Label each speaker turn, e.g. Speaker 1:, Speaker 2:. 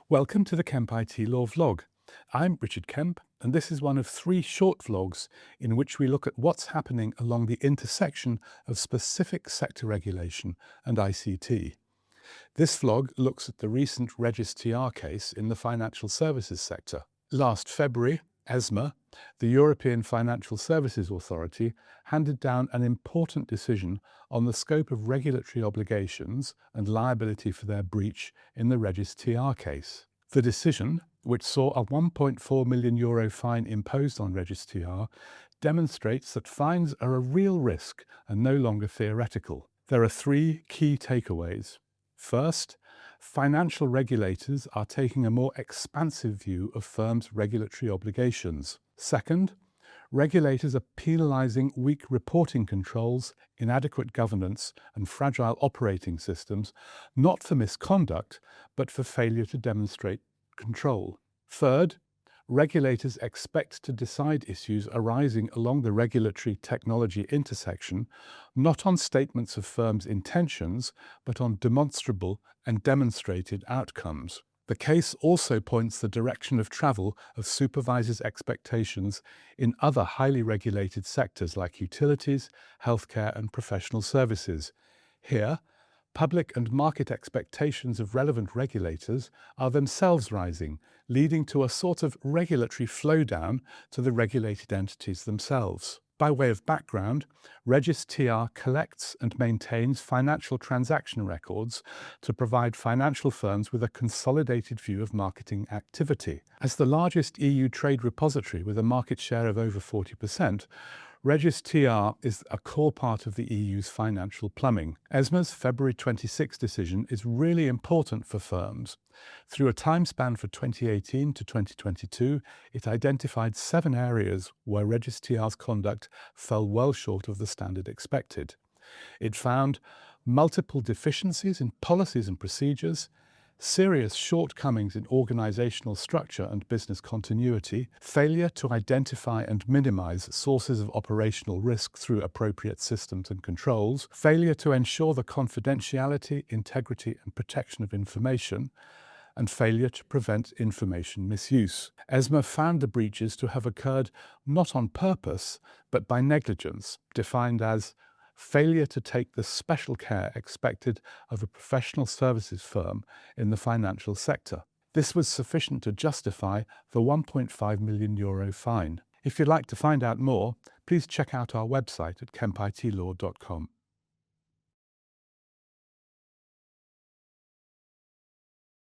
Speaker 1: Welcome to the Kemp IT Law vlog. I'm Richard Kemp, and this is one of 3 short vlogs in which we look at what's happening along the intersection of specific sector regulation and ICT. This vlog looks at the recent Regis-TR case in the financial services sector. Last February, ESMA, the European Financial Services Authority, handed down an important decision on the scope of regulatory obligations and liability for their breach in the Regis-TR case. The decision, which saw a €1.4 million fine imposed on Regis-TR, demonstrates that fines are a real risk and no longer theoretical. There are 3 key takeaways. First, financial regulators are taking a more expansive view of firms' regulatory obligations. Second, regulators are penalising weak reporting controls, inadequate governance, and fragile operating systems, not for misconduct, but for failure to demonstrate control. Third, regulators expect to decide issues arising along the regulatory technology intersection, not on statements of firms' intentions, but on demonstrable and demonstrated outcomes. The case also points the direction of travel of supervisors' expectations in other highly regulated sectors like utilities, healthcare, and professional services. Here, public and market expectations of relevant regulators are themselves rising, leading to a sort of regulatory flow-down to the regulated entities themselves. By way of background, Regis-TR collects and maintains financial transaction records to provide financial firms with a consolidated view of marketing activity. As the largest EU trade repository with a market share of over 40%, Regis-TR is a core part of the EU's financial plumbing. ESMA's February 26 decision is really important for firms. Through a time span for 2018 to 2022, it identified 7 areas where Regis-TR's conduct fell well short of the standard expected. It found multiple deficiencies in policies and procedures, serious shortcomings in organisational structure and business continuity, failure to identify and minimise sources of operational risk through appropriate systems and controls, failure to ensure the confidentiality, integrity and protection of information, and failure to prevent information misuse. ESMA found the breaches to have occurred not on purpose, but by negligence, defined as failure to take the special care expected of a professional services firm in the financial sector. This was sufficient to justify the €1.5 million fine. If you'd like to find out more, please check out our website at kempitlaw.com.